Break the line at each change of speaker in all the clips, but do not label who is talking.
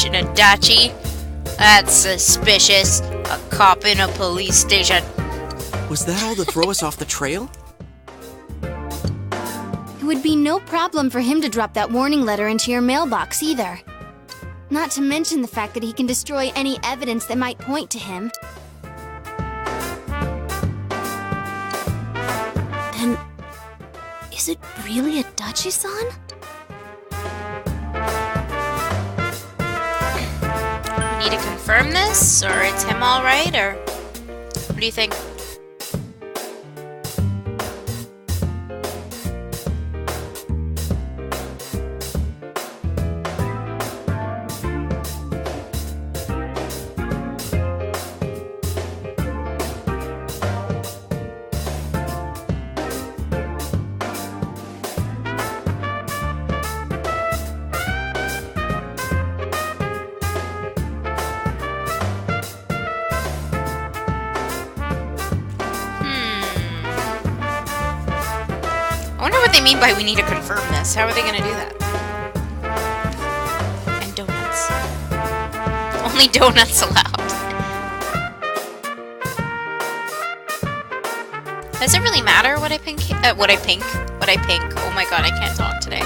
station, Adachi. That's suspicious. A cop in a police station.
Was that all to throw us off the trail?
It would be no problem for him to drop that warning letter into your mailbox either. Not to mention the fact that he can destroy any evidence that might point to him. Then, is it really Adachi-san?
We need to confirm this, or it's him alright, or what do you think? I wonder what they mean by we need to confirm this. How are they going to do that? And donuts. Only donuts allowed. Does it really matter what I pink? What I pink? Oh my god, I can't talk today.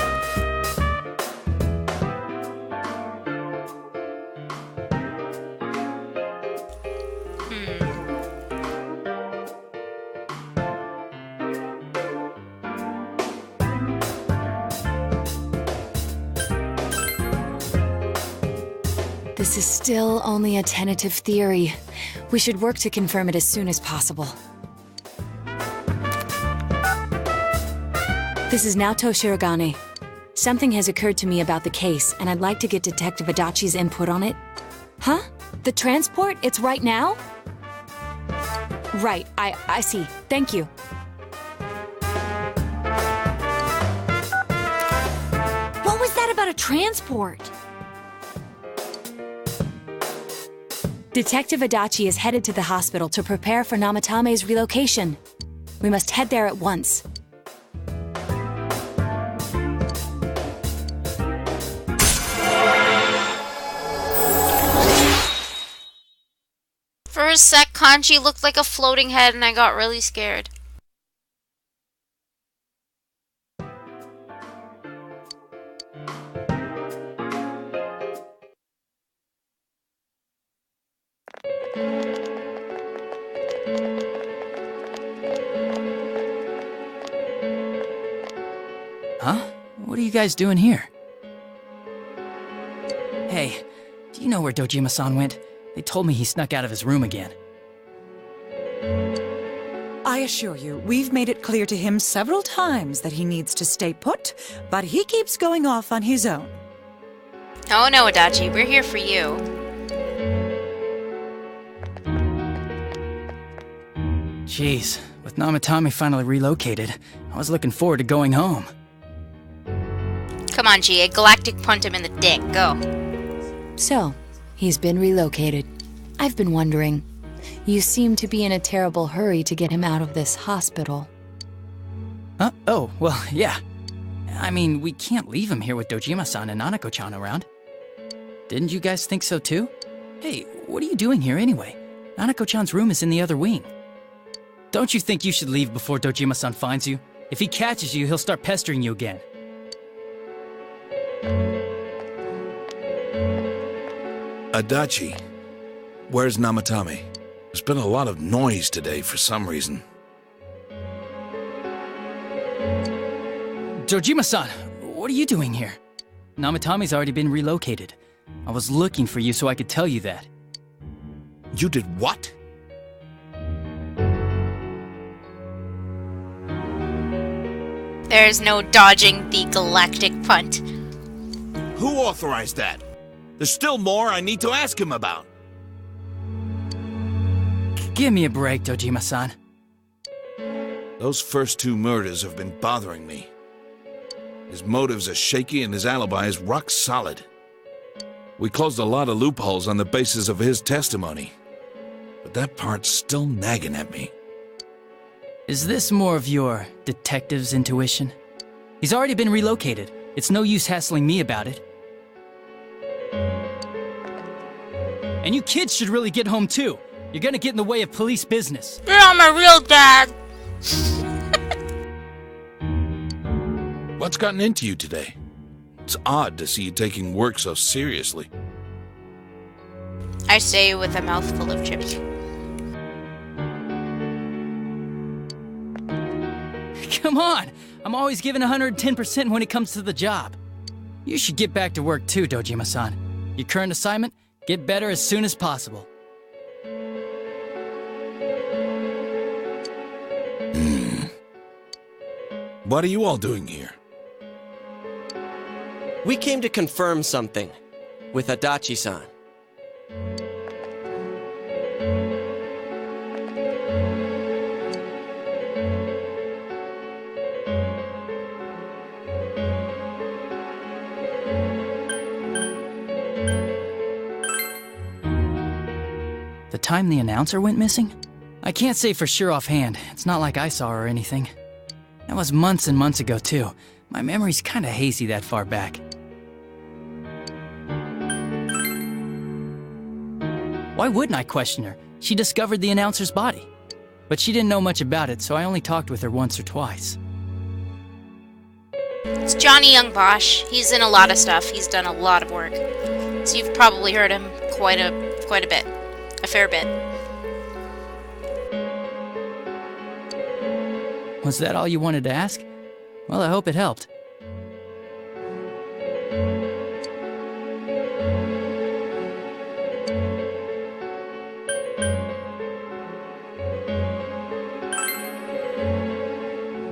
This is still only a tentative theory. We should work to confirm it as soon as possible. This is Naoto Shirogane. Something has occurred to me about the case, and I'd like to get Detective Adachi's input on it. Huh? The transport? It's right now? Right, I see. Thank you. What was that about a transport? Detective Adachi is headed to the hospital to prepare for Namatame's relocation. We must head there at once.
For a sec, Kanji looked like a floating head and I got really scared.
Huh? What are you guys doing here? Hey, do you know where Dojima-san went? They told me he snuck out of his room again.
I assure you, we've made it clear to him several times that he needs to stay put, but he keeps going off on his own.
Oh no, Adachi, we're here for you.
Jeez, with Namatame finally relocated, I was looking forward to going home.
Come on, GA, galactic punt him in the dick, go.
So, he's been relocated. I've been wondering. You seem to be in a terrible hurry to get him out of this hospital.
Huh? Oh, well, yeah. I mean, we can't leave him here with Dojima-san and Nanako-chan around. Didn't you guys think so too? Hey, what are you doing here anyway? Nanako-chan's room is in the other wing. Don't you think you should leave before Dojima-san finds you? If he catches you, he'll start pestering you again.
Adachi, where's Namatame? There's been a lot of noise today for some reason.
Dojima-san, what are you doing here? Namatame's already been relocated. I was looking for you so I could tell you that.
You did what?
There's no dodging the galactic punt.
Who authorized that? There's still more I need to ask him about.
Give me a break, Dojima-san.
Those first two murders have been bothering me. His motives are shaky and his alibi is rock solid. We closed a lot of loopholes on the basis of his testimony. But that part's still nagging at me.
Is this more of your detective's intuition? He's already been relocated. It's no use hassling me about it. And you kids should really get home too. You're gonna get in the way of police business.
You're not my real dad.
What's gotten into you today? It's odd to see you taking work so seriously.
I say with a mouthful of chips.
Come on! I'm always giving 110% when it comes to the job. You should get back to work too, Dojima-san. Your current assignment? Get better as soon as possible.
What are you all doing here?
We came to confirm something with Adachi-san.
The time the announcer went missing? I can't say for sure offhand. It's not like I saw her or anything. That was months and months ago, too. My memory's kinda hazy that far back. Why wouldn't I question her? She discovered the announcer's body. But she didn't know much about it, so I only talked with her once or twice.
It's Johnny Young Bosch. He's in a lot of stuff. He's done a lot of work. So you've probably heard him quite a bit. A fair bit.
Was that all you wanted to ask? Well, I hope it helped.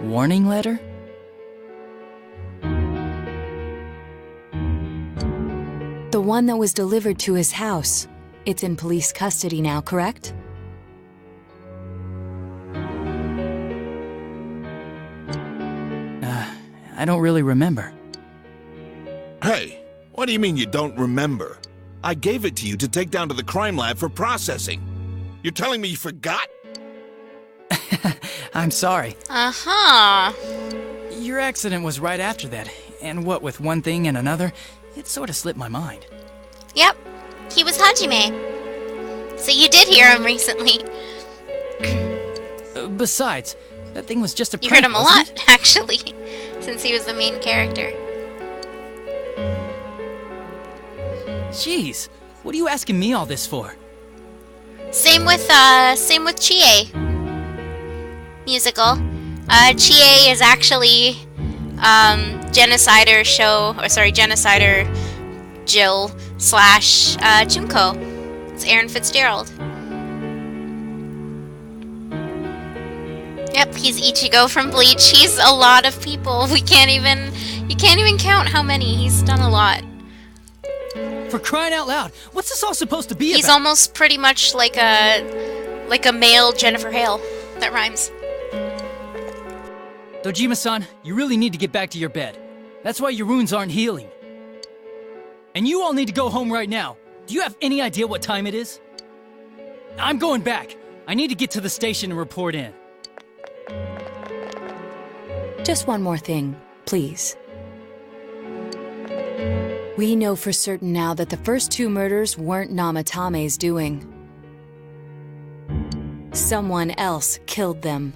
Warning letter?
The one that was delivered to his house. It's in police custody now, correct?
I don't really remember.
Hey, what do you mean you don't remember? I gave it to you to take down to the crime lab for processing. You're telling me you forgot?
I'm sorry.
Uh-huh.
Your accident was right after that, and what with one thing and another, it sort of slipped my mind.
Yep. He was Hajime. So you did hear him recently.
Besides, that thing was just a
You
prank,
heard him a
wasn't
lot, actually, since he was the main character.
Jeez, what are you asking me all this for?
Same with Chie. Musical. Chie is actually Genocider Jill / Junko. It's Aaron Fitzgerald. Yep, he's Ichigo from Bleach. He's a lot of people. You can't even count how many. He's done a lot.
For crying out loud, what's this all supposed to be
He's
about?
almost pretty much like a male Jennifer Hale. That rhymes.
Dojima-san, you really need to get back to your bed. That's why your wounds aren't healing. And you all need to go home right now. Do you have any idea what time it is? I'm going back. I need to get to the station and report in.
Just one more thing, please. We know for certain now that the first two murders weren't Namatame's doing. Someone else killed them.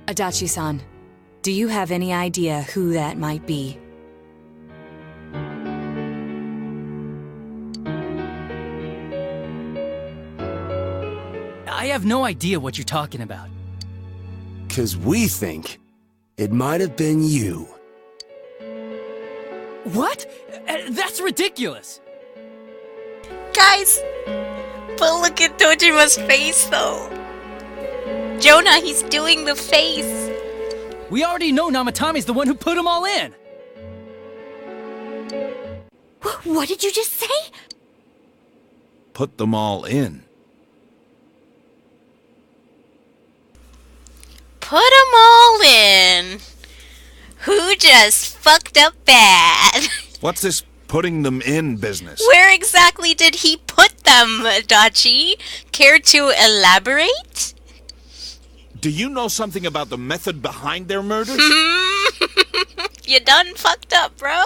Adachi-san, do you have any idea who that might be?
I have no idea what you're talking about.
'Cause we think it might have been you.
What? That's ridiculous!
Guys, but look at Dojima's face, though. Jonah, he's doing the face.
We already know Namatame's the one who put them all in!
What did you just say?
Put them all in.
Put them all in. Who just fucked up bad?
What's this putting them in business?
Where exactly did he put them, Dachi? Care to elaborate?
Do you know something about the method behind their murders?
You done fucked up, bro.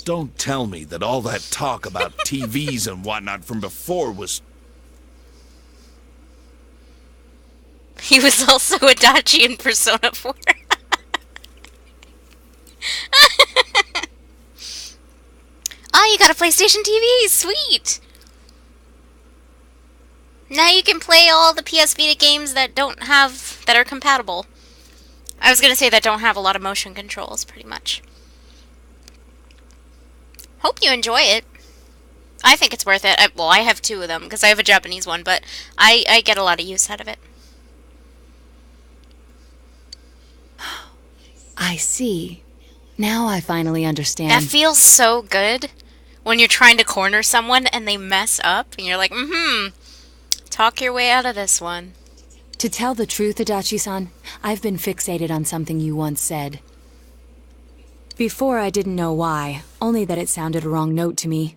Don't tell me that all that talk about TVs and whatnot from before was
He was also Adachi in Persona 4. Oh, you got a PlayStation TV! Sweet! Now you can play all the PS Vita games that are compatible. I was gonna say that don't have a lot of motion controls, pretty much. Hope you enjoy it. I think it's worth it. Well, I have 2 of them, because I have a Japanese one, but I get a lot of use out of it.
I see. Now I finally understand.
That feels so good when you're trying to corner someone and they mess up, and you're like, talk your way out of this one.
To tell the truth, Adachi-san, I've been fixated on something you once said. Before I didn't know why, only that it sounded a wrong note to me.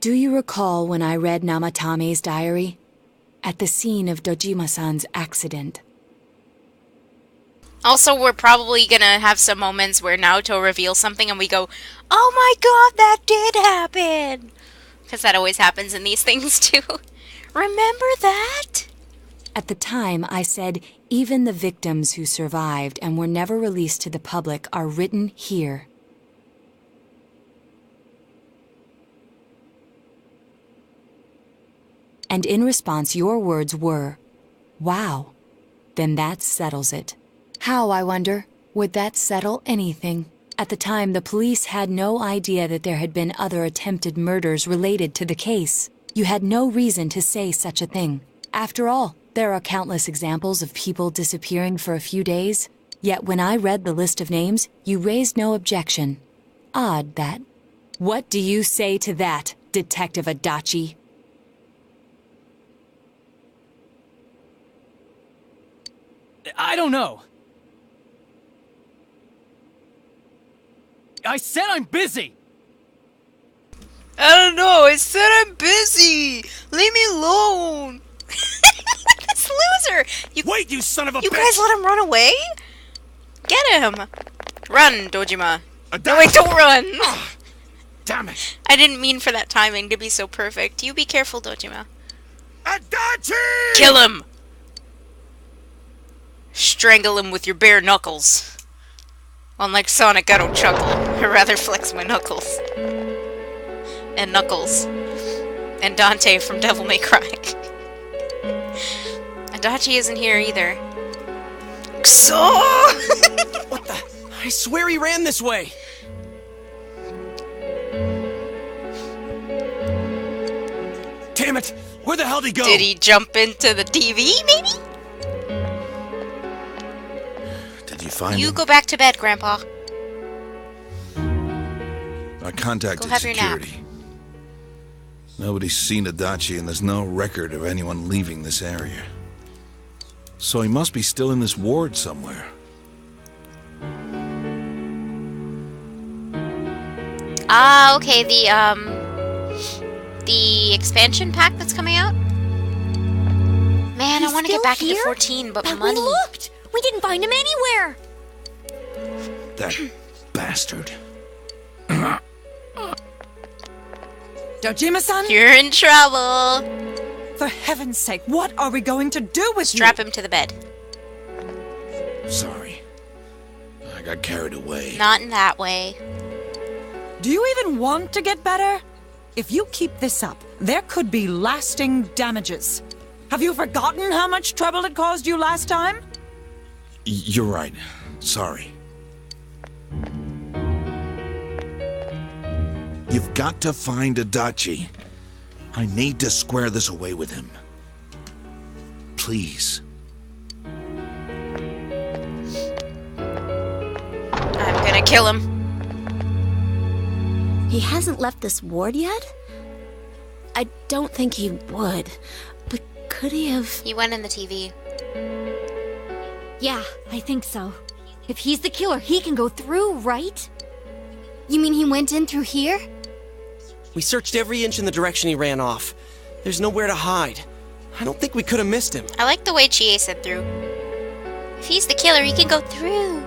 Do you recall when I read Namatame's diary? At the scene of Dojima-san's accident.
Also, we're probably gonna have some moments where Naoto reveals something and we go, oh my god, that did happen! Because that always happens in these things too. Remember that?
At the time, I said, even the victims who survived and were never released to the public are written here. And in response, your words were, wow, then that settles it. How, I wonder, would that settle anything? At the time, the police had no idea that there had been other attempted murders related to the case. You had no reason to say such a thing. After all, there are countless examples of people disappearing for a few days. Yet when I read the list of names, you raised no objection. Odd, that. What do you say to that, Detective Adachi?
I don't know. I said I'm busy!
I don't know, I said I'm busy! Leave me alone! This loser!
Wait, you son of a bitch!
You guys let him run away? Get him! Run, Dojima.
Adachi!
No, wait, don't run!
Damn it!
I didn't mean for that timing to be so perfect. You be careful, Dojima.
Adachi!
Kill him! Strangle him with your bare knuckles. Unlike Sonic, I don't chuckle. I rather flex my knuckles. And Knuckles. And Dante from Devil May Cry. Adachi isn't here either. Kso!
What the? I swear he ran this way.
Damn it! Where the hell did he go?
Did he jump into the TV, maybe?
Did you find
You
him?
go back to bed, Grandpa.
I contacted
Go have your nap.
security. Nobody's seen Adachi, and there's no record of anyone leaving this area. So he must be still in this ward somewhere.
Ah, okay, the expansion pack that's coming out? Man, I want to get back into 14, but money.
We looked! We didn't find him anywhere!
That bastard.
Dojima-san,
You're in trouble.
for heaven's sake, what are we going to do with
Strap him to the bed.
Sorry. I got carried away.
Not in that way.
you? Do you even want to get better? If you keep this up, there could be lasting damages. Have you forgotten how much trouble it caused you last time?
You're right. Sorry. You've got to find Adachi. I need to square this away with him. Please.
I'm gonna kill him.
He hasn't left this ward yet? I don't think he would. But could he have...
He went in the TV.
Yeah, I think so. If he's the killer, he can go through, right? You mean he went in through here?
We searched every inch in the direction he ran off. There's nowhere to hide. I don't think we could have missed him.
I like the way Chie said through. If he's the killer, he can go through.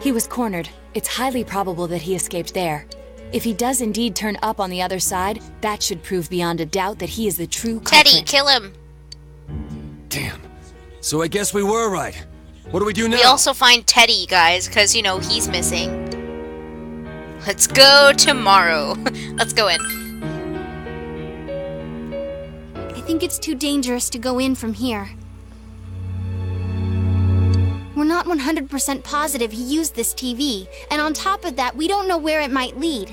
He was cornered. It's highly probable that he escaped there. If he does indeed turn up on the other side, that should prove beyond a doubt that he is the true
Teddy,
culprit.
kill him.
Damn. So I guess we were right. What do we do now?
We also find Teddy, guys, because, you know, he's missing. Let's go tomorrow. Let's go in.
I think it's too dangerous to go in from here. We're not 100% positive he used this TV, and on top of that, we don't know where it might lead.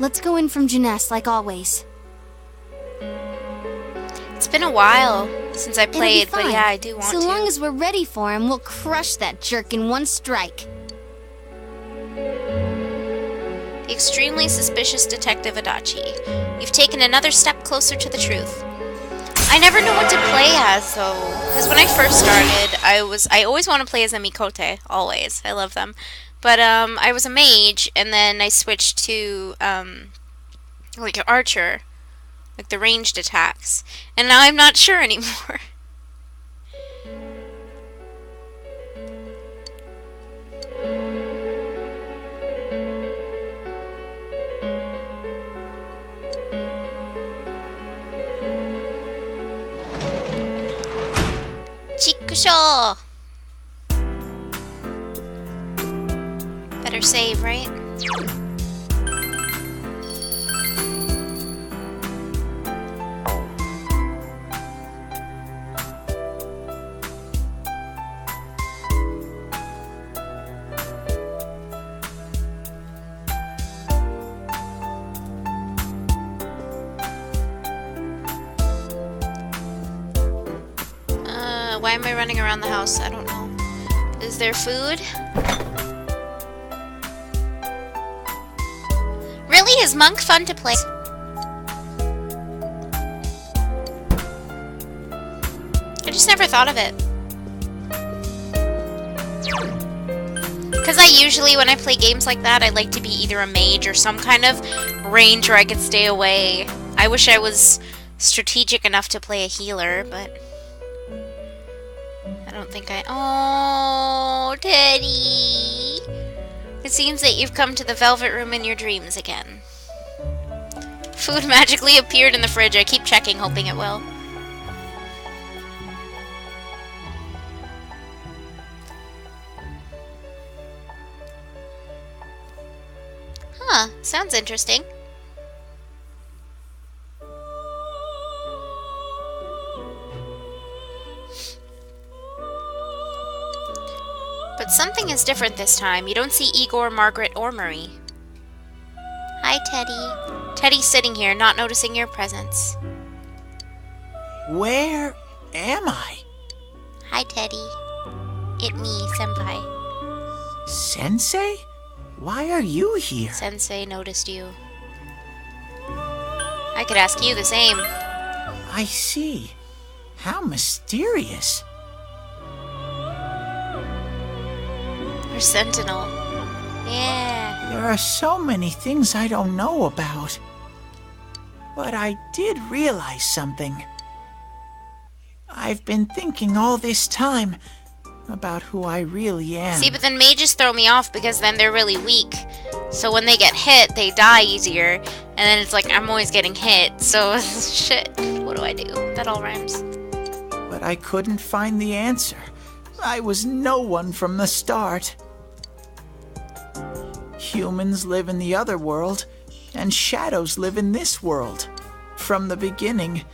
Let's go in from Jeunesse, like always.
It's been a while since I
It'll be
played, but
fine.
yeah, I do want
So
to.
long as we're ready for him, we'll crush that jerk in one strike.
The extremely suspicious Detective Adachi. You've taken another step closer to the truth. I never knew what to play as, though, because when I first started, I always want to play as a Mikote, always. I love them. But I was a mage, and then I switched to like an archer, like the ranged attacks, and now I'm not sure anymore. Chikusho! Better save, right? Why am I running around the house? I don't know. Is there food? Really? Is Monk fun to play? I just never thought of it. Because I usually, when I play games like that, I like to be either a mage or some kind of range where I could stay away. I wish I was strategic enough to play a healer, but I don't think I... Oh, Teddy! It seems that you've come to the Velvet Room in your dreams again. Food magically appeared in the fridge. I keep checking, hoping it will. Huh, sounds interesting. But something is different this time. You don't see Igor, Margaret, or Marie. Hi, Teddy. Teddy's sitting here, not noticing your presence.
Where am I?
Hi, Teddy. It me, Senpai.
Sensei? Why are you here?
Sensei noticed you. I could ask you the same.
I see. How mysterious.
Or Sentinel. Yeah.
There are so many things I don't know about. But I did realize something. I've been thinking all this time about who I really am.
See, but then mages throw me off because then they're really weak. So when they get hit, they die easier. And then it's like, I'm always getting hit. So, shit. What do I do? That all rhymes.
But I couldn't find the answer. I was no one from the start. Humans live in the other world, and shadows live in this world. From the beginning,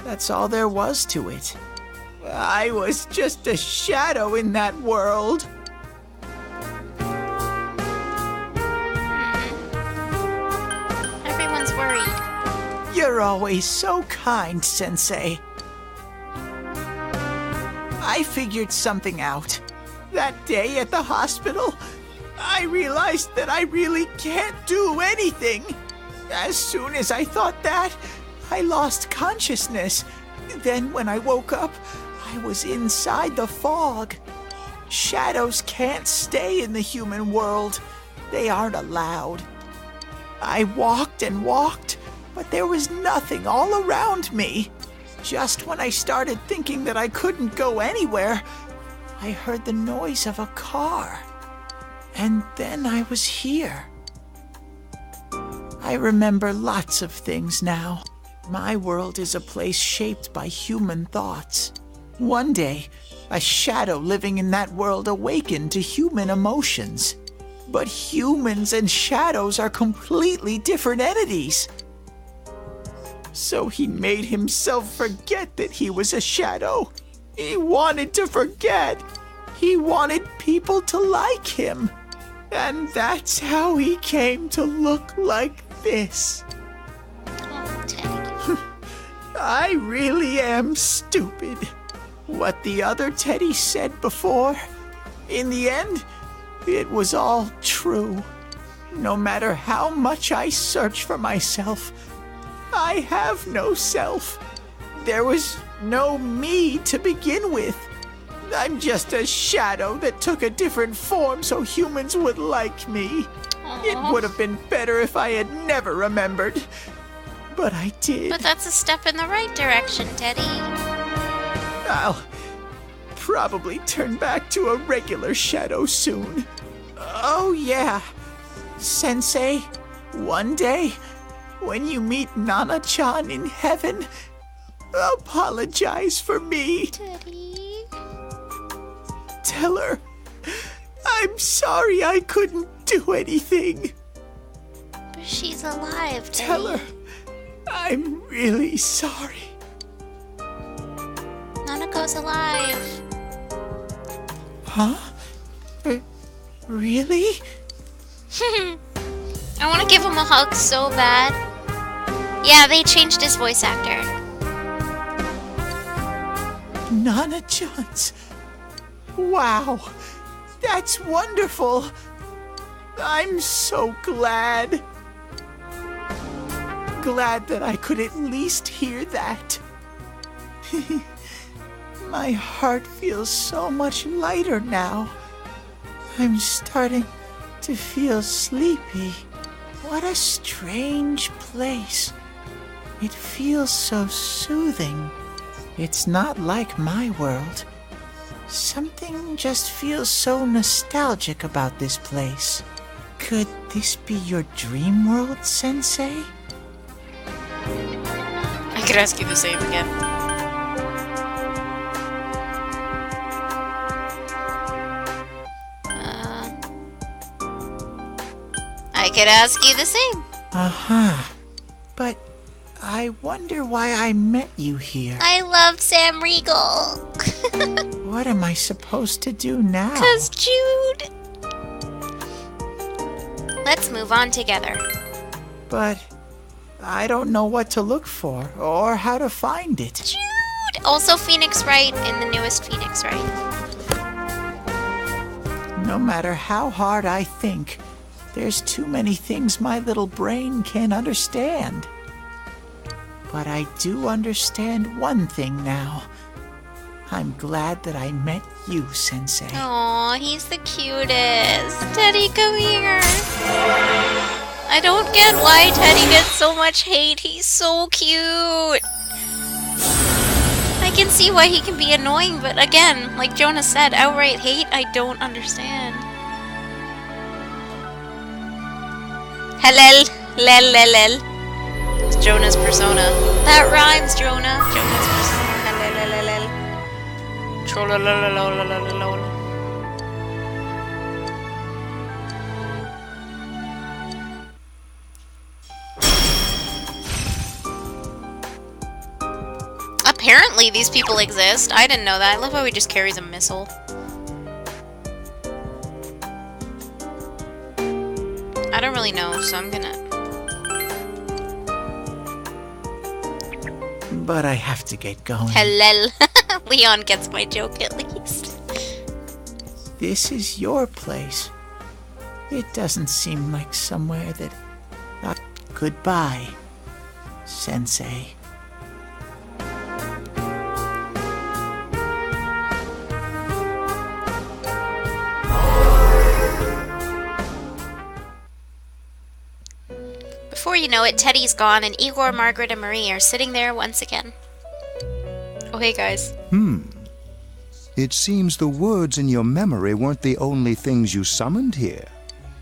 that's all there was to it. I was just a shadow in that world.
Everyone's worried.
You're always so kind, Sensei. I figured something out. That day at the hospital, I realized that I really can't do anything. As soon as I thought that, I lost consciousness. Then when I woke up, I was inside the fog. Shadows can't stay in the human world. They aren't allowed. I walked and walked, but there was nothing all around me. Just when I started thinking that I couldn't go anywhere, I heard the noise of a car. And then I was here. I remember lots of things now. My world is a place shaped by human thoughts. One day, a shadow living in that world awakened to human emotions. But humans and shadows are completely different entities. So he made himself forget that he was a shadow. He wanted to forget. He wanted people to like him. And that's how he came to look like this.
Oh, Teddy.
I really am stupid. What the other Teddy said before, in the end, it was all true. No matter how much I search for myself, I have no self. There was no me to begin with. I'm just a shadow that took a different form so humans would like me. It would have been better if I had never remembered. But I did.
But that's a step in the right direction, Teddy.
I'll probably turn back to a regular shadow soon. Oh yeah, Sensei, one day, when you meet Nana-chan in heaven, apologize for me.
Teddy.
Tell her I'm sorry I couldn't do anything.
But she's alive, Teddy.
Tell her I'm really sorry.
Nanako's alive.
Huh? Really?
I want to give him a hug so bad. Yeah, they changed his voice actor.
Nana-chan's. Wow, that's wonderful. I'm so glad. Glad that I could at least hear that. My heart feels so much lighter now. I'm starting to feel sleepy. What a strange place. It feels so soothing. It's not like my world. Something just feels so nostalgic about this place. Could this be your dream world, Sensei?
I could ask you the same again. I could ask you the same.
Uh-huh. But I wonder why I met you here.
I love Sam Riegel.
What am I supposed to do now?
'Cause Jude. Let's move on together.
But I don't know what to look for or how to find it.
Jude! Also Phoenix Wright in the newest Phoenix Wright.
No matter how hard I think, there's too many things my little brain can't understand. But I do understand one thing now. I'm glad that I met you, Sensei.
Aw, he's the cutest. Teddy, come here. I don't get why Teddy gets so much hate. He's so cute. I can see why he can be annoying, but again, like Jonah said, outright hate, I don't understand. Helel, lel, lel, lel. It's Jonah's persona. That rhymes, Jonah. Jonah's persona. Helel, lel, lel, lel. Trollololololololol. Apparently these people exist. I didn't know that. I love how he just carries a missile. I don't really know, so I'm gonna...
But I have to get going.
Hello. Leon gets my joke at least.
This is your place. It doesn't seem like somewhere that... Goodbye, Sensei.
Before you know it, Teddy's gone, and Igor, Margaret, and Marie are sitting there once again. Oh, hey, guys.
It seems the words in your memory weren't the only things you summoned here.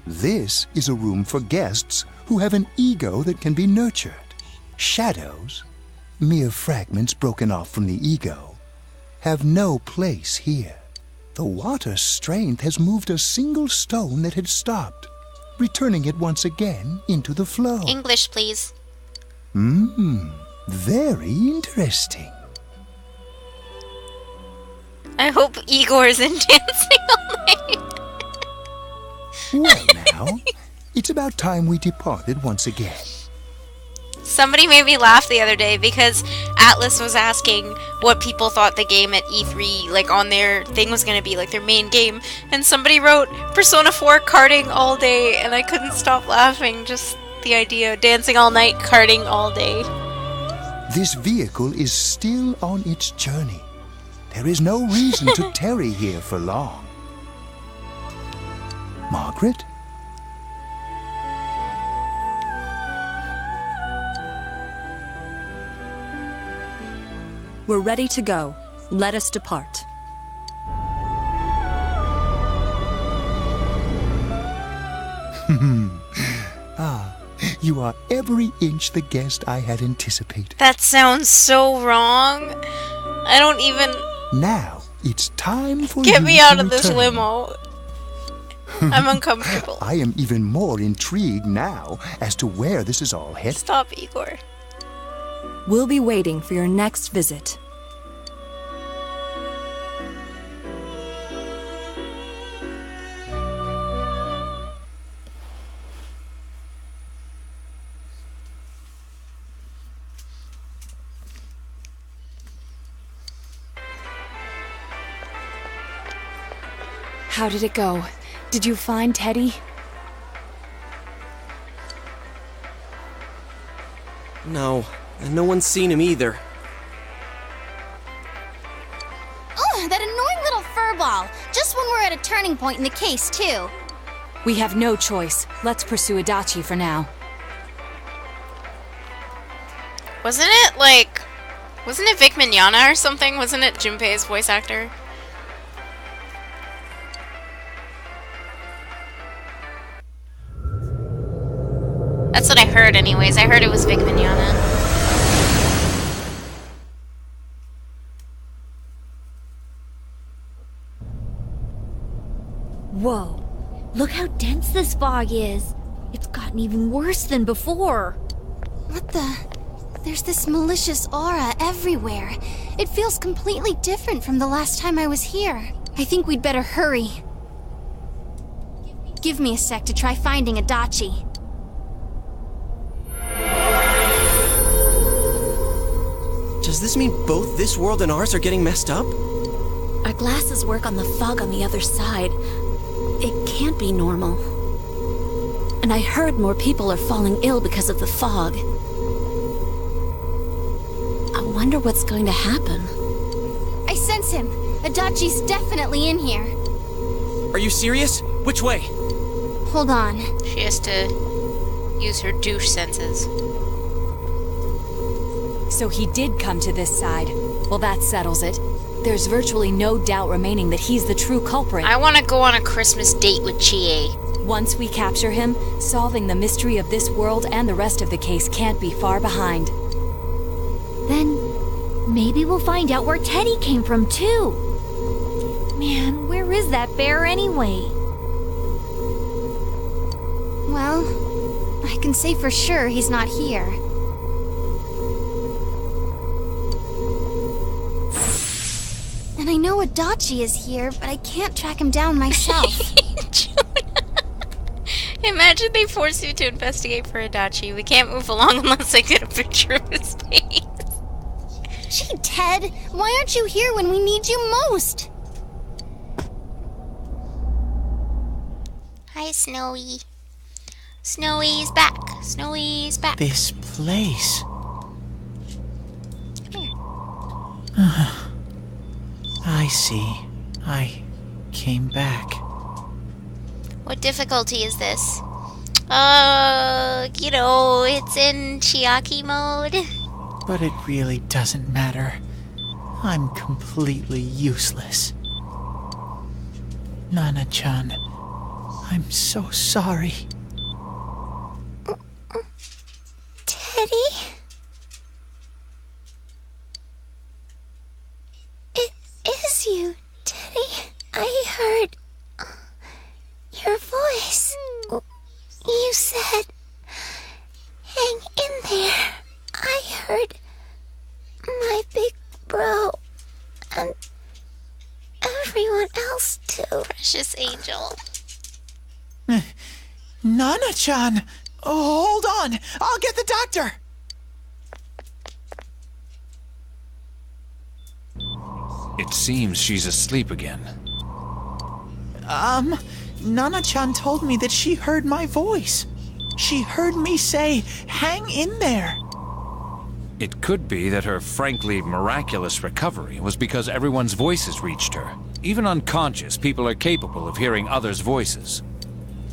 This is a room for guests who have an ego that can be nurtured. Shadows, mere fragments broken off from the ego, have no place here. The water's strength has moved a single stone that had stopped, returning it once again into the flow.
English, please.
Very interesting.
I hope Igor's in dancing all night.
Well now, it's about time we departed once again.
Somebody made me laugh the other day because Atlas was asking what people thought the game at E3, like on their thing, was going to be, like their main game. And somebody wrote Persona 4 karting all day, and I couldn't stop laughing. Just the idea, dancing all night, karting all day.
This vehicle is still on its journey. There is no reason to tarry here for long. Margaret?
We're ready to go. Let us depart.
You are every inch the guest I had anticipated.
That sounds so wrong. I don't even...
Now, it's time for
Get
you
me
to
out of this
return.
limo. I'm uncomfortable.
I am even more intrigued now as to where this is all headed.
Stop, Igor.
We'll be waiting for your next visit. How did it go? Did you find Teddy?
No, and no one's seen him either.
Oh, that annoying little furball! Just when we're at a turning point in the case, too.
We have no choice. Let's pursue Adachi for now.
Wasn't it Vic Mignogna or something? Wasn't it Junpei's voice actor? That's what I heard anyways. I heard it was Vic Mignogna.
Whoa. Look how dense this fog is. It's gotten even worse than before.
What the... There's this malicious aura everywhere. It feels completely different from the last time I was here. I think we'd better hurry. Give me a sec to try finding Adachi.
Does this mean both this world and ours are getting messed up?
Our glasses work on the fog on the other side. It can't be normal. And I heard more people are falling ill because of the fog. I wonder what's going to happen.
I sense him. Adachi's definitely in here.
Are you serious? Which way?
Hold on.
She has to use her douche senses.
So he did come to this side. Well, that settles it. There's virtually no doubt remaining that he's the true culprit.
I want to go on a Christmas date with Chie.
Once we capture him, solving the mystery of this world and the rest of the case can't be far behind.
Then maybe we'll find out where Teddy came from, too. Man, where is that bear anyway?
Well, I can say for sure he's not here. And I know Adachi is here, but I can't track him down myself.
Imagine they force you to investigate for Adachi. We can't move along unless I get a picture of his face.
Gee, Ted, why aren't you here when we need you most?
Hi, Snowy. Snowy's back. Snowy's back.
This place.
Come here.
I see. I came back.
What difficulty is this? It's in Chiaki mode.
But it really doesn't matter. I'm completely useless. Nana-chan, I'm so sorry.
Teddy? It is you, Teddy. I heard your voice. You said, hang in there. I heard my big bro and everyone else too.
Precious angel.
Nana-chan! Oh, hold on! I'll get the doctor!
It seems she's asleep again.
Nana-chan told me that she heard my voice. She heard me say, hang in there.
It could be that her frankly miraculous recovery was because everyone's voices reached her. Even unconscious, people are capable of hearing others' voices.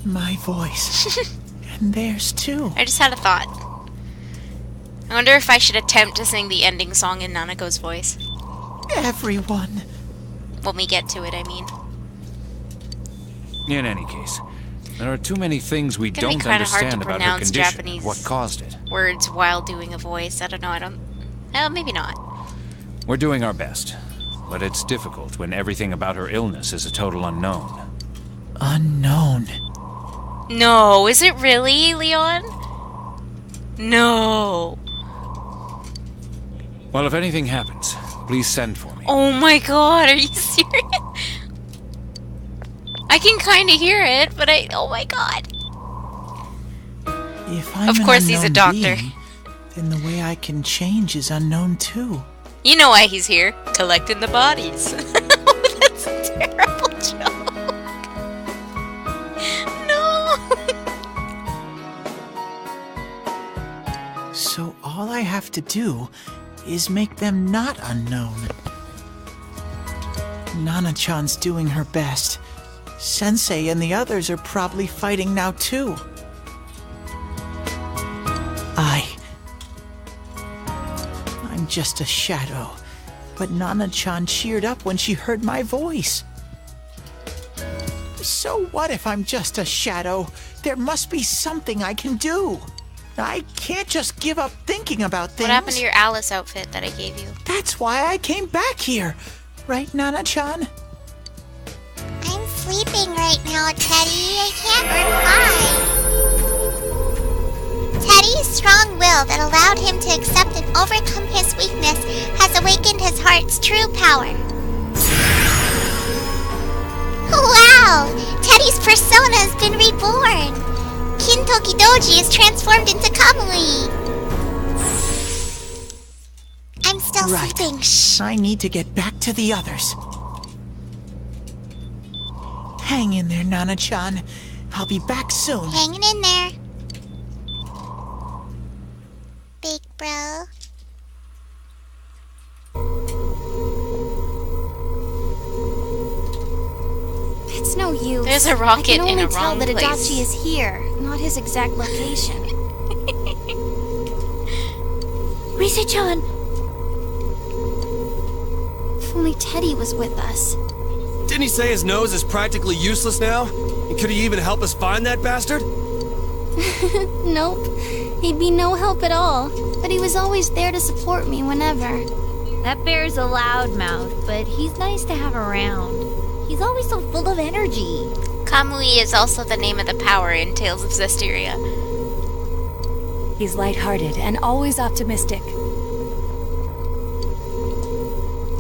My voice. And theirs too.
I just had a thought. I wonder if I should attempt to sing the ending song in Nanako's voice.
Everyone.
When we get to it, I mean.
In any case, there are too many things we
It's gonna be
don't
kinda hard to
understand about her
pronounce
condition
Japanese
and what caused it.
Words while doing a voice. I don't know. Maybe not.
We're doing our best, but it's difficult when everything about her illness is a total unknown.
Unknown.
No, is it really, Leon? No.
Well, if anything happens, please send for me.
Oh my god, are you serious? I can kind of hear it, but oh my god.
If I'm
Of course
an
he's a
unknown
doctor.
being, then the way I can change is unknown too.
You know why he's here. Collecting the bodies. That's a terrible joke. No.
So all I have to do is make them not unknown. Nana-chan's doing her best. Sensei and the others are probably fighting now too. I'm just a shadow, but Nana-chan cheered up when she heard my voice. So what if I'm just a shadow? There must be something I can do. I can't just give up thinking about things.
What happened to your Alice outfit that I gave you?
That's why I came back here. Right, Nana-chan?
I'm sleeping right now, Teddy. I can't reply. Teddy's strong will that allowed him to accept and overcome his weakness has awakened his heart's true power. Wow! Teddy's persona has been reborn. Kintoki Doji is transformed into Kamui. I'm still sleeping. Shh.
I need to get back to the others. Hang in there, Nana-chan. I'll be back soon.
Hanging in there. Big bro.
It's no use.
There's a rocket
I can
in
only
a
tell
wrong
that
place.
Adachi is here, not his exact location.
Rise-chan!
If only Teddy was with us.
Didn't he say his nose is practically useless now? And could he even help us find that bastard?
Nope. He'd be no help at all. But he was always there to support me whenever.
That bear's a loudmouth, but he's nice to have around. He's always so full of energy.
Kamui is also the name of the power in Tales of Zestiria.
He's lighthearted and always optimistic.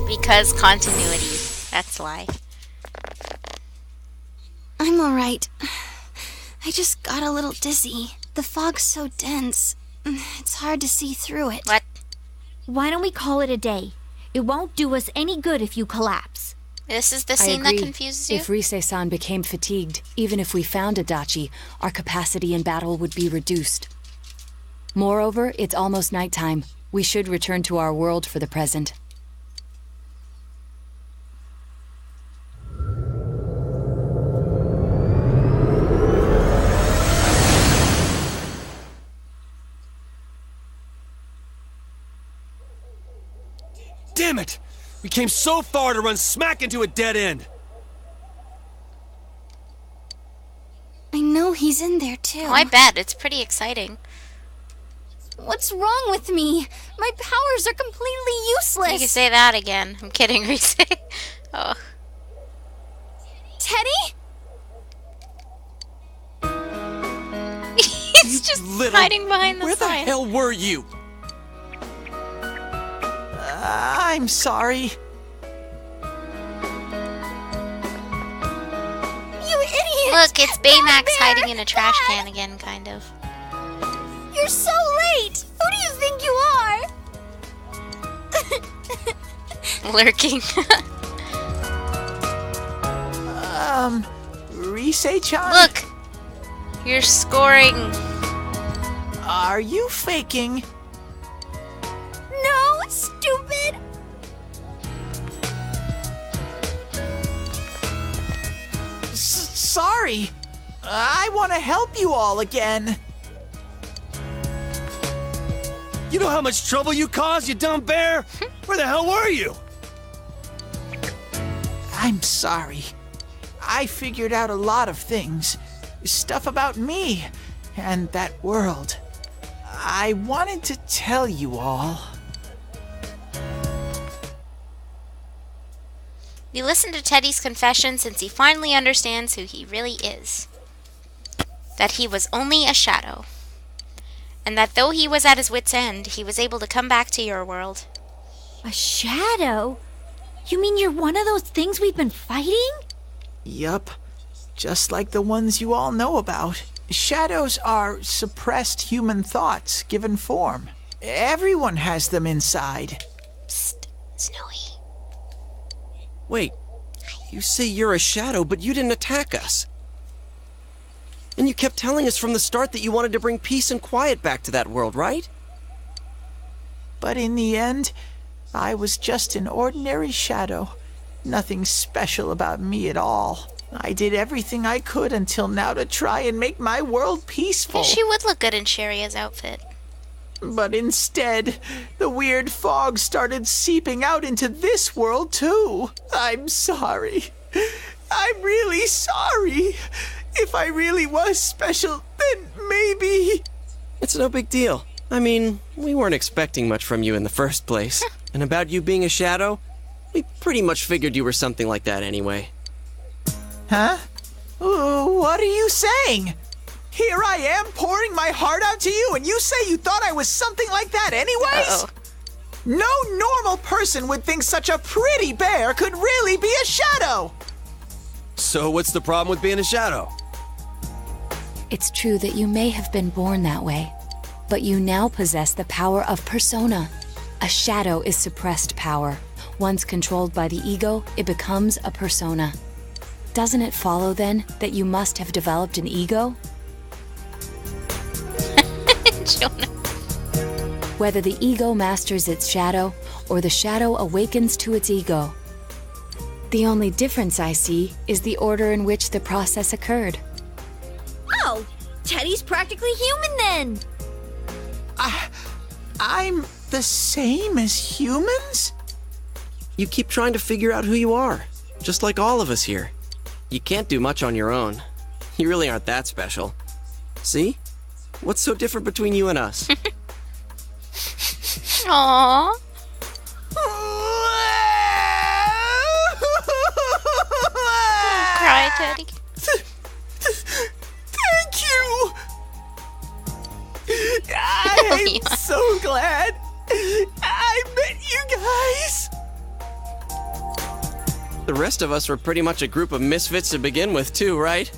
Because continuity. That's why.
I'm alright. I just got a little dizzy. The fog's so dense. It's hard to see through it.
What?
Why don't we call it a day? It won't do us any good if you collapse.
This is the
I
scene
agree.
that confuses you?
If Rise-san became fatigued, even if we found Adachi, our capacity in battle would be reduced. Moreover, it's almost nighttime. We should return to our world for the present.
Damn it! We came so far to run smack into a dead end.
know he's in there too.
Oh, I bet. It's pretty exciting.
What's wrong with me? My powers are completely useless.
You can say that again. I'm kidding, Reese. Oh.
Teddy?
He's just hiding behind the
Where
sign.
the hell were you?
I'm sorry.
You idiot!
Look, it's Baymax hiding in a trash can again, kind of.
You're so late! Who do you think you are?
Lurking.
Rise-chan?
Look! You're scoring.
Are you faking?
No, stupid!
Sorry. I want to help you all again.
You know how much trouble you caused, you dumb bear? Where the hell were you?
I'm sorry. I figured out a lot of things. Stuff about me and that world. I wanted to tell you all.
We listen to Teddy's confession since he finally understands who he really is. That he was only a shadow. And that though he was at his wit's end, he was able to come back to your world.
A shadow? You mean you're one of those things we've been fighting?
Yup. Just like the ones you all know about. Shadows are suppressed human thoughts given form. Everyone has them inside.
Psst, Snowy.
Wait, you say you're a shadow, but you didn't attack us. And you kept telling us from the start that you wanted to bring peace and quiet back to that world, right?
But in the end, I was just an ordinary shadow. Nothing special about me at all. I did everything I could until now to try and make my world peaceful.
Yeah, she would look good in Sharia's outfit.
But instead, the weird fog started seeping out into this world too. I'm sorry. I'm really sorry. If I really was special, then maybe...
It's no big deal. I mean, we weren't expecting much from you in the first place. And about you being a shadow, we pretty much figured you were something like that anyway.
Huh? What are you saying? Here I am pouring my heart out to you, and you say you thought I was something like that anyways?
Uh-oh.
No normal person would think such a pretty bear could really be a shadow!
So what's the problem with being a shadow?
It's true that you may have been born that way, but you now possess the power of persona. A shadow is suppressed power. Once controlled by the ego, it becomes a persona. Doesn't it follow, then, that you must have developed an ego?
Jonah.
Whether the ego masters its shadow, or the shadow awakens to its ego. The only difference I see is the order in which the process occurred.
Oh, Teddy's practically human then.
I'm the same as humans?
You keep trying to figure out who you are, just like all of us here. You can't do much on your own. You really aren't that special. See? What's so different between you and us?
Aww. Cry, Teddy.
Thank you! I'm so glad I met you guys!
The rest of us were pretty much a group of misfits to begin with, too, right?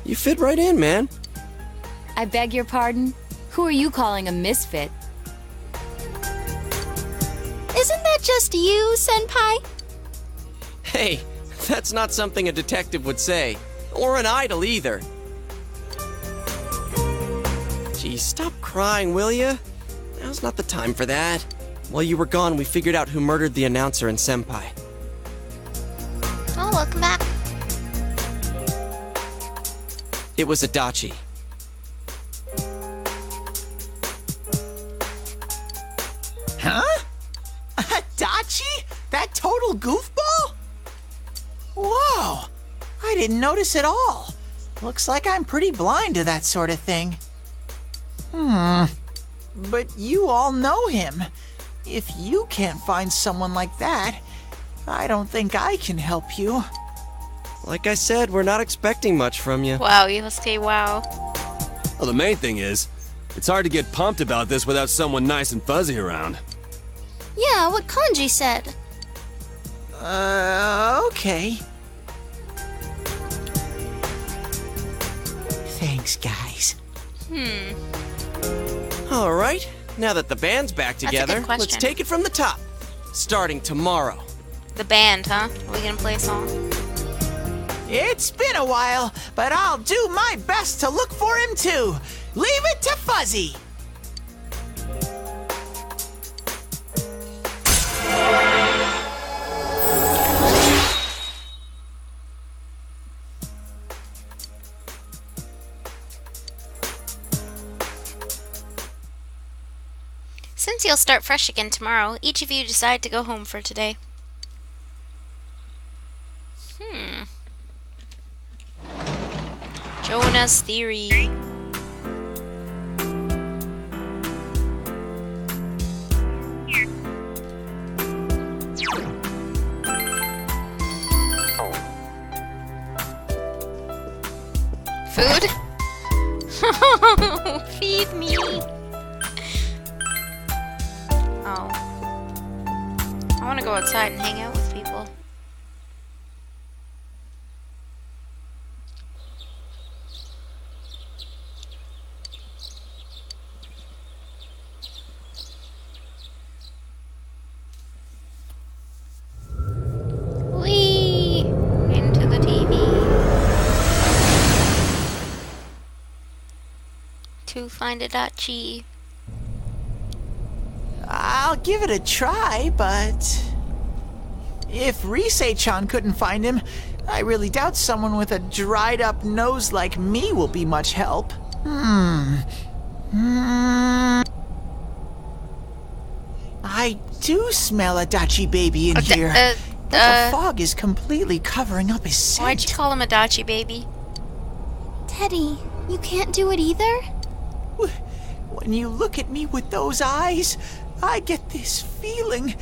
You fit right in, man.
I beg your pardon? Who are you calling a misfit?
Isn't that just you, Senpai?
Hey, that's not something a detective would say. Or an idol, either. Gee, stop crying, will ya? Now's not the time for that. While you were gone, we figured out who murdered the announcer and Senpai.
Oh, welcome back.
It was Adachi.
Huh? Adachi? That total goofball? Whoa! I didn't notice at all. Looks like I'm pretty blind to that sort of thing. But you all know him. If you can't find someone like that, I don't think I can help you.
Like I said, we're not expecting much from you.
Wow, Yosuke, wow.
Well, the main thing is, it's hard to get pumped about this without someone nice and fuzzy around.
Yeah, what Kanji said.
Okay. Thanks, guys.
All right, now that the band's back
That's a good
together, let's
question.
take it from the top. Starting tomorrow.
The band, huh? Are we gonna play a song?
It's been a while, but I'll do my best to look for him too. Leave it to Fuzzy.
Since you'll start fresh again tomorrow, each of you decide to go home for today. Jonah's theory. Food? Feed me. Oh. I want to go outside and hang out with people. Whee! Into the TV. To find a dachi.
I'll give it a try, but if Risei-chan couldn't find him, I really doubt someone with a dried up nose like me will be much help. I do smell a dachi baby in here. But the fog is completely covering up his scent.
Why'd you call him a dachi baby?
Teddy, you can't do it either?
When you look at me with those eyes, I get this feeling.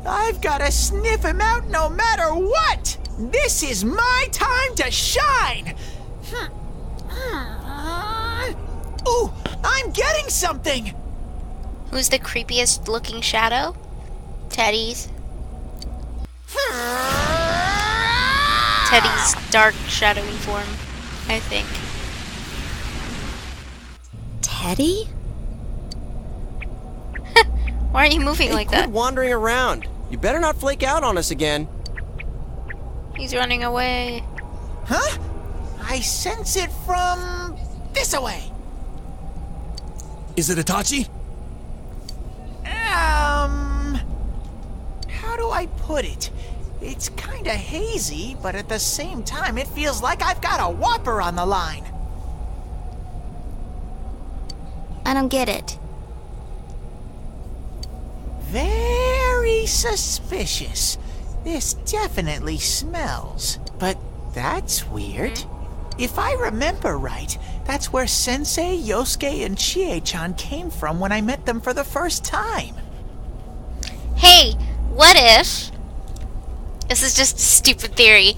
I've got to sniff him out no matter what! This is my time to shine! Ooh, I'm getting something!
Who's the creepiest looking shadow? Teddy's. Teddy's dark, shadowy form, I think.
Teddy?
Why are you moving like
Quit
that?
wandering around. You better not flake out on us again.
He's running away.
Huh? I sense it from this away.
Is it Itachi?
How do I put it? It's kinda hazy, but at the same time, it feels like I've got a whopper on the line.
I don't get it.
Very suspicious. This definitely smells. But that's weird. If I remember right, that's where Sensei, Yosuke, and Chie-chan came from when I met them for the first time.
Hey, what if... This is just a stupid theory.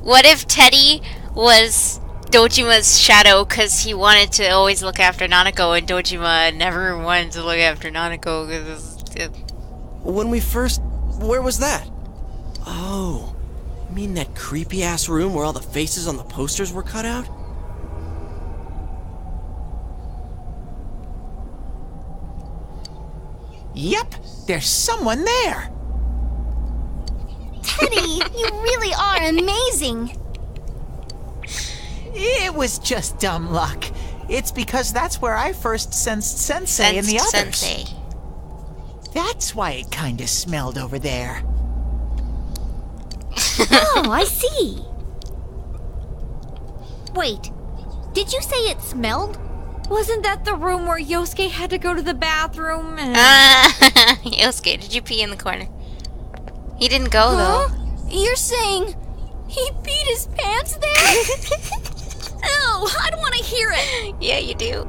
What if Teddy was Dojima's shadow because he wanted to always look after Nanako, and Dojima never wanted to look after Nanako because
When we first... Where was that? Oh, you mean that creepy-ass room where all the faces on the posters were cut out?
Yep, there's someone there.
Teddy, you really are amazing.
It was just dumb luck. It's because that's where I first sensed Sensei and the others.
Sensei.
That's why it kinda smelled over there.
Oh, I see. Wait, did you say it smelled? Wasn't that the room where Yosuke had to go to the bathroom and...
Yosuke, did you pee in the corner? He didn't go, though.
You're saying he peed his pants there?
I don't want to hear it!
Yeah, you do.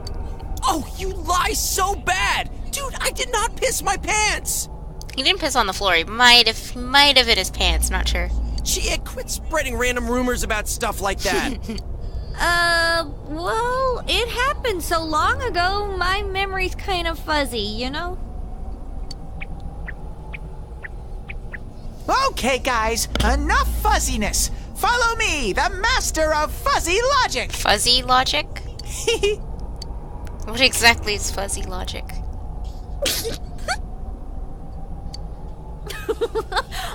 Oh, you lie so bad! Dude, I did not piss my pants!
He didn't piss on the floor. He might have in his pants, not sure.
Chia, quit spreading random rumors about stuff like that.
Well, it happened so long ago, my memory's kind of fuzzy, you know?
Okay, guys, enough fuzziness. Follow me, the master of fuzzy logic.
Fuzzy logic? What exactly is fuzzy logic?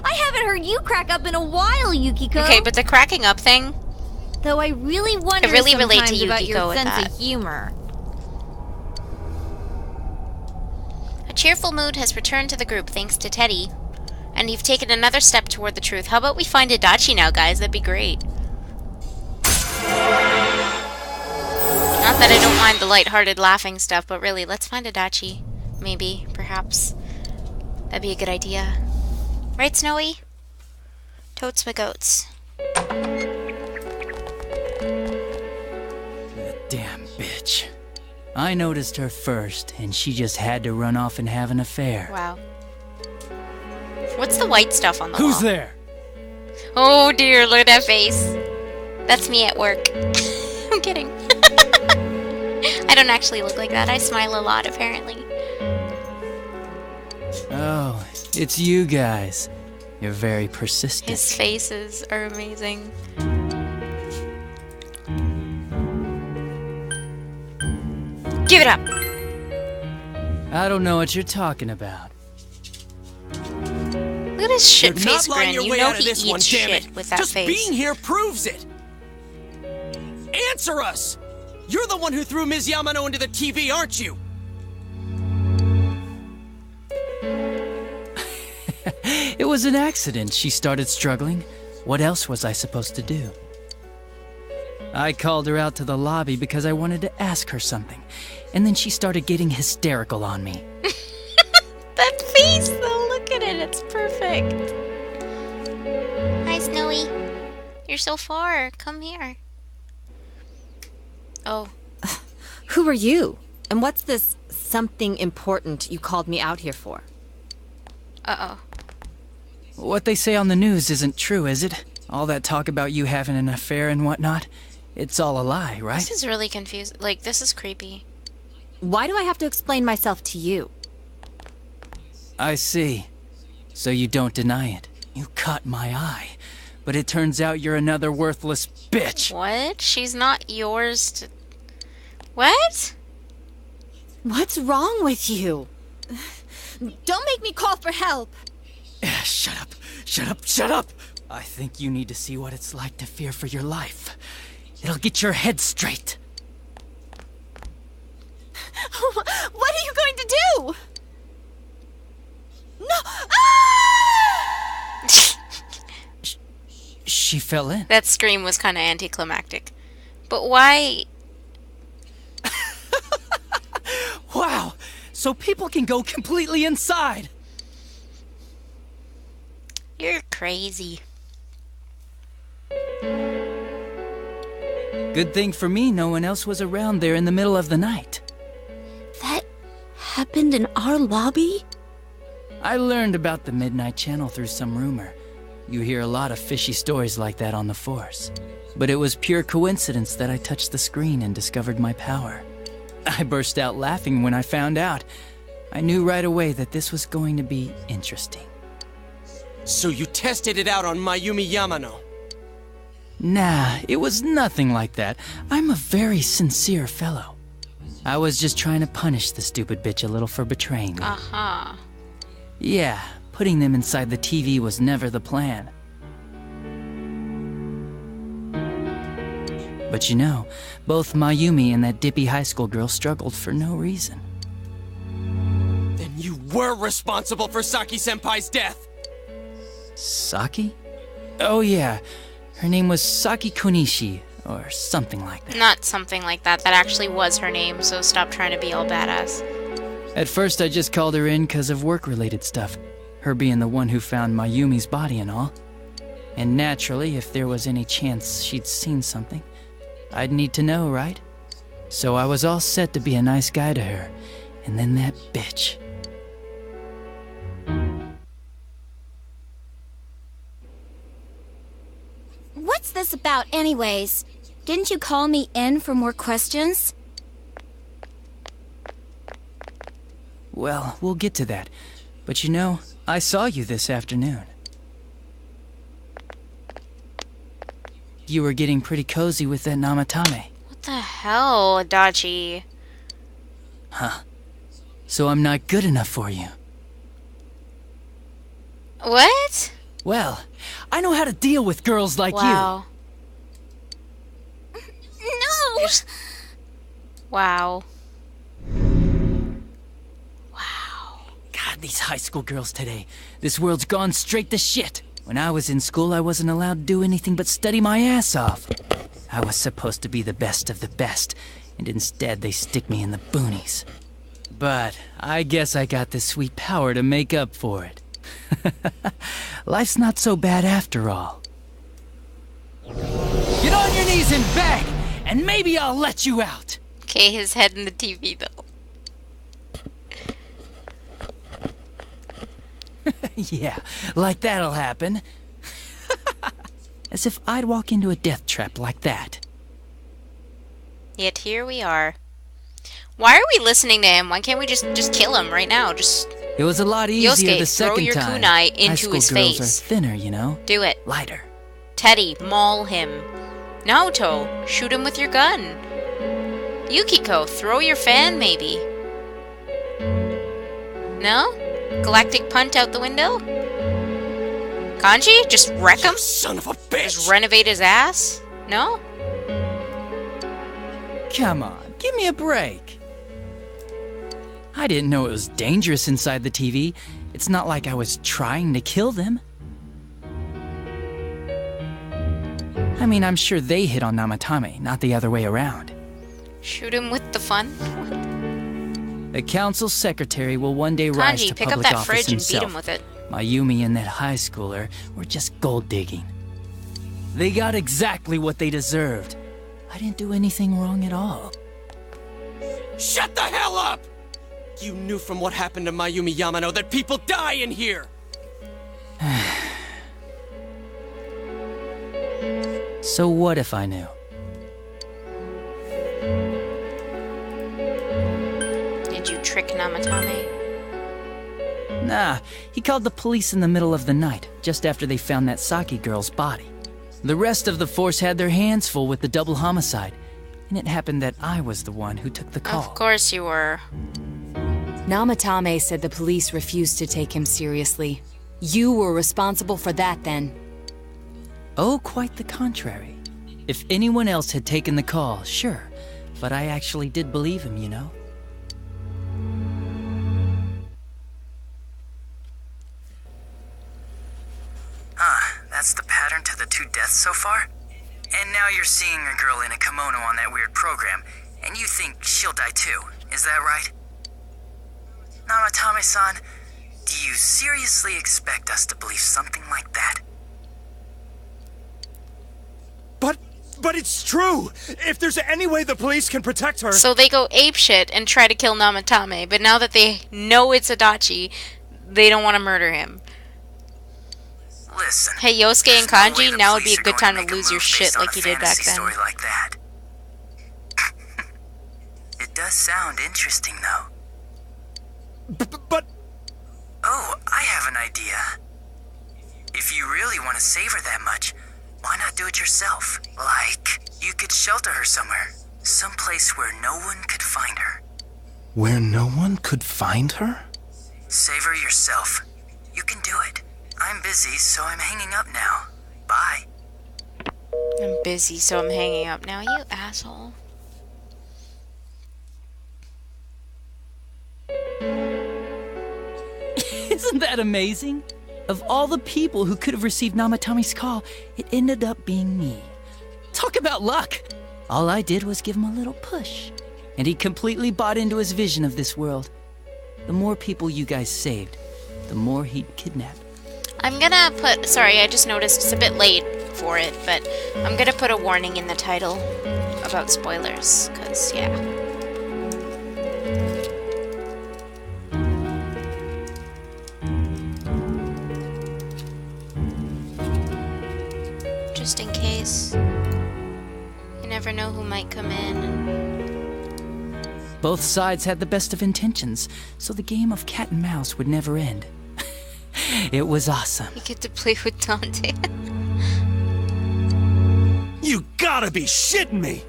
I haven't heard you crack up in a while, Yukiko.
Okay, but the cracking up thing...
Though I really wonder
I really relate to
sometimes about
Yukiko
your
with
sense
that.
of humor.
A cheerful mood has returned to the group thanks to Teddy. And you've taken another step toward the truth. How about we find Adachi now, guys? That'd be great. Not that I don't mind the lighthearted laughing stuff, but really, let's find Adachi. Maybe, perhaps. That'd be a good idea. Right, Snowy? Totes my goats.
Damn bitch. I noticed her first, and she just had to run off and have an affair.
Wow. What's the white stuff on the wall?
Who's there?
Oh dear, look at that face. That's me at work. I'm kidding. I don't actually look like that. I smile a lot, apparently.
Oh, it's you guys. You're very persistent.
His faces are amazing. Give it up!
I don't know what you're talking about.
Look at his shit
You're
face
not lying
grin.
your
You
way
know
out of
he
this
eats
one, damn
shit
it.
with that
Just
face.
being here proves it. Answer us! You're the one who threw Ms. Yamano into the TV, aren't you?
It was an accident. She started struggling. What else was I supposed to do? I called her out to the lobby because I wanted to ask her something, and then she started getting hysterical on me.
That face, though, look at it. It's perfect. Hi, Snowy. You're so far. Come here. Oh.
Who are you? And what's this something important you called me out here for?
Uh-oh.
What they say on the news isn't true, is it? All that talk about you having an affair and whatnot? It's all a lie, right?
This is really confusing. Like, this is creepy.
Why do I have to explain myself to you?
I see. So you don't deny it. You caught my eye. But it turns out you're another worthless bitch.
What? She's not yours to... What?
What's wrong with you? Don't make me call for help.
Shut up. Shut up. Shut up. I think you need to see what it's like to fear for your life. It'll get your head straight.
What are you going to do? No!
She fell in.
That scream was kind of anticlimactic. But why...
Wow! So people can go completely inside!
You're crazy.
Good thing for me, no one else was around there in the middle of the night.
That happened in our lobby?
I learned about the Midnight Channel through some rumor. You hear a lot of fishy stories like that on the Force. But it was pure coincidence that I touched the screen and discovered my power. I burst out laughing when I found out. I knew right away that this was going to be interesting.
So you tested it out on Mayumi Yamano?
Nah, it was nothing like that. I'm a very sincere fellow. I was just trying to punish the stupid bitch a little for betraying me.
Uh-huh.
Yeah, putting them inside the TV was never the plan. But you know, both Mayumi and that dippy high school girl struggled for no reason.
Then you were responsible for Saki-senpai's death!
Saki? Oh yeah, her name was Saki Konishi, or something like that.
Not something like that. That actually was her name, so stop trying to be all badass.
At first I just called her in because of work-related stuff, her being the one who found Mayumi's body and all. And naturally, if there was any chance she'd seen something, I'd need to know, right? So I was all set to be a nice guy to her. And then that bitch.
What's this about anyways? Didn't you call me in for more questions?
Well, we'll get to that. But you know, I saw you this afternoon. You were getting pretty cozy with that Namatame.
What the hell, Adachi?
Huh. So I'm not good enough for you.
What?
Well, I know how to deal with girls like
Wow.
No!
Wow.
God, these high school girls today. This world's gone straight to shit. When I was in school, I wasn't allowed to do anything but study my ass off. I was supposed to be the best of the best, and instead they stick me in the boonies. But I guess I got the sweet power to make up for it. Life's not so bad after all. Get on your knees and beg, and maybe I'll let you out.
Okay, his head in the TV though.
Yeah, like that'll happen. As if I'd walk into a death trap like that.
Yet here we are. Why are we listening to him? Why can't we just kill him right now? Just
It was a lot easier
Yosuke,
the
throw
second
your
time.
kunai
High
into
school
his
girls
face.
are thinner, you know?
Do it.
Lighter.
Teddy, maul him. Naoto, shoot him with your gun. Yukiko, throw your fan maybe. No? Galactic punt out the window? Kanji? Just wreck him?
Son of a bitch!
Just renovate his ass? No?
Come on, give me a break. I didn't know it was dangerous inside the TV. It's not like I was trying to kill them. I mean, I'm sure they hit on Namatame, not the other way around.
Shoot him with the fun?
The council secretary will one day rise
Kanji,
to
pick up
public
that
office
fridge and
himself.
beat him with it.
Mayumi and that high schooler were just gold digging. They got exactly what they deserved. I didn't do anything wrong at all.
Shut the hell up! You knew from what happened to Mayumi Yamano that people die in here!
So what if I knew?
Did you trick Namatame?
Nah, he called the police in the middle of the night, just after they found that Saki girl's body. The rest of the force had their hands full with the double homicide, and it happened that I was the one who took the call.
Of course you were.
Namatame said the police refused to take him seriously. You were responsible for that then.
Oh, quite the contrary. If anyone else had taken the call, sure, but I actually did believe him, you know?
That's the pattern to the 2 deaths so far? And now you're seeing a girl in a kimono on that weird program, and you think she'll die too, is that right? Namatame-san, do you seriously expect us to believe something like that?
But it's true! If there's any way the police can protect her...
So they go apeshit and try to kill Namatame, but now that they know it's Adachi, they don't want to murder him.
Listen,
hey, Yosuke and Kanji, now would be a good time to lose your shit like you did back then.
Story like that. It does sound interesting, though.
But...
Oh, I have an idea. If you really want to save her that much, why not do it yourself? Like, you could shelter her somewhere. Someplace where no one could find her.
Where no one could find her?
Save her yourself. You can do it. I'm busy, so I'm hanging up now. Bye.
I'm busy, so I'm hanging up now, you asshole.
Isn't that amazing? Of all the people who could have received Namatame's call, it ended up being me. Talk about luck! All I did was give him a little push, and he completely bought into his vision of this world. The more people you guys saved, the more he'd kidnap.
I'm gonna put, sorry, I just noticed it's a bit late for it, but I'm gonna put a warning in the title about spoilers, because, yeah. Just in case. You never know who might come in.
Both sides had the best of intentions, so the game of cat and mouse would never end. It was awesome.
You get to play with Dante.
You gotta be shitting me!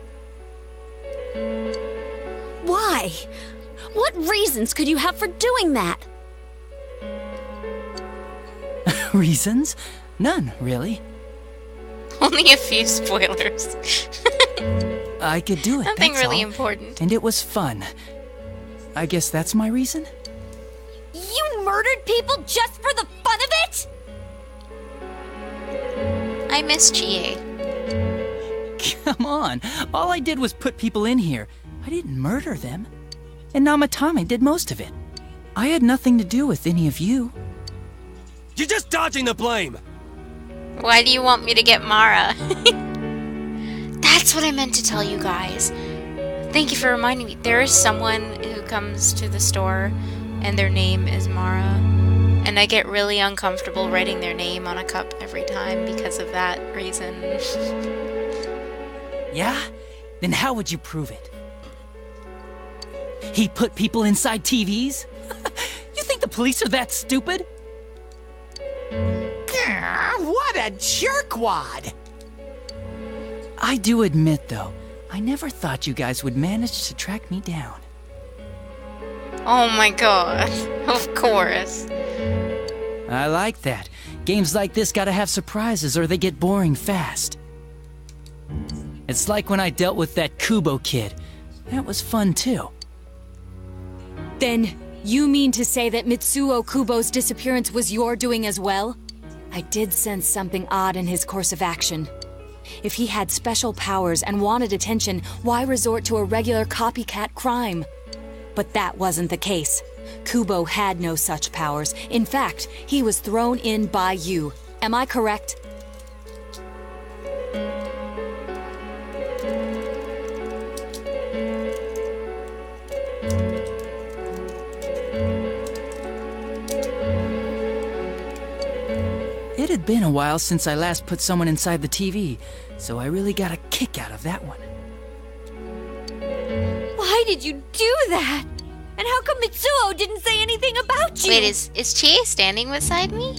Why? What reasons could you have for doing that?
Reasons? None, really.
Only a few spoilers.
I could do it.
Nothing
that's
really
all.
important.
And it was fun. I guess that's my reason?
You murdered people just for the fun of it?
I miss Chie.
Come on. All I did was put people in here. I didn't murder them. And Namatame did most of it. I had nothing to do with any of you.
You're just dodging the blame!
Why do you want me to get Mara? That's what I meant to tell you guys. Thank you for reminding me. There is someone who comes to the store and their name is Mara. And I get really uncomfortable writing their name on a cup every time because of that reason.
Yeah? Then how would you prove it? He put people inside TVs? You think the police are that stupid?
What a jerkwad!
I do admit, though, I never thought you guys would manage to track me down.
Oh my god. Of course.
I like that. Games like this gotta have surprises or they get boring fast. It's like when I dealt with that Kubo kid. That was fun, too.
Then, you mean to say that Mitsuo Kubo's disappearance was your doing as well? I did sense something odd in his course of action. If he had special powers and wanted attention, why resort to a regular copycat crime? But that wasn't the case. Kubo had no such powers. In fact, he was thrown in by you. Am I correct?
It had been a while since I last put someone inside the TV, so I really got a kick out of that one.
Why did you do that? And how come Mitsuo didn't say anything about you?
Wait, is Chie standing beside me?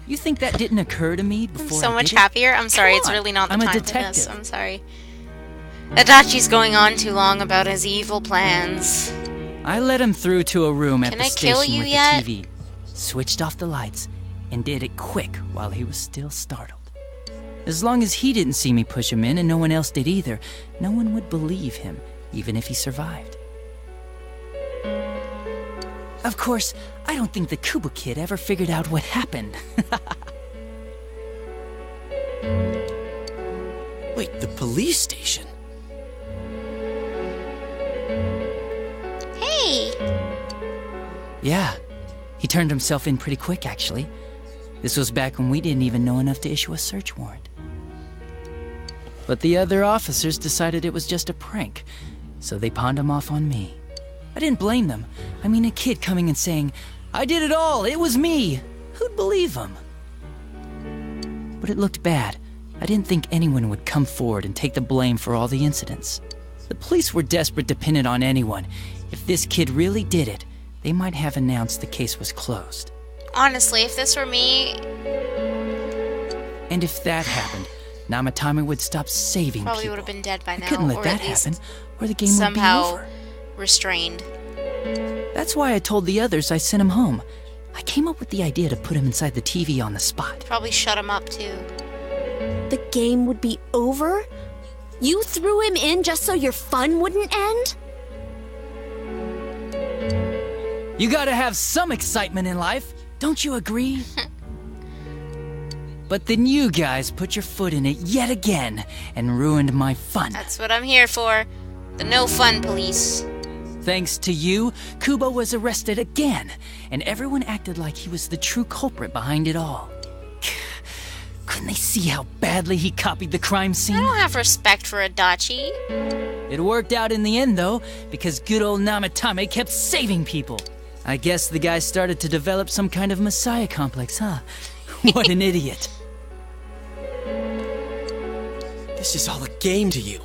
You think that didn't occur to me before
I'm so
I
much
did it?
happier. I'm sorry,
Come
it's
on,
really not the
I'm a
time for
detective.
this. I'm sorry. Adachi's going on too long about his evil plans.
I led him through to a room at
Can
the
I
station
kill you
with
yet?
the TV, switched off the lights, and did it quick while he was still startled. As long as he didn't see me push him in and no one else did either, no one would believe him, even if he survived. Of course, I don't think the Kubo kid ever figured out what happened.
Wait, the police station?
Hey!
Yeah, he turned himself in pretty quick, actually. This was back when we didn't even know enough to issue a search warrant. But the other officers decided it was just a prank, so they pawned him off on me. I didn't blame them. I mean, a kid coming and saying, "I did it all, it was me." Who'd believe him? But it looked bad. I didn't think anyone would come forward and take the blame for all the incidents. The police were desperate to pin it on anyone. If this kid really did it, they might have announced the case was closed.
Honestly, if this were me,
And if that happened, Namatame would stop saving
probably
people.
would have been dead by now.
I couldn't let
or
that
at least
happen, or the game
somehow
would be over.
restrained.
That's why I told the others I sent him home. I came up with the idea to put him inside the TV on the spot.
Probably shut him up too.
The game would be over? You threw him in just so your fun wouldn't end?
You gotta have some excitement in life, don't you agree? But then you guys put your foot in it yet again and ruined my fun.
That's what I'm here for. The no fun police.
Thanks to you, Kubo was arrested again, and everyone acted like he was the true culprit behind it all. Couldn't they see how badly he copied the crime scene?
I don't have respect for Adachi.
It worked out in the end, though, because good old Namatame kept saving people. I guess the guy started to develop some kind of messiah complex, huh? What an idiot.
This is all a game to you.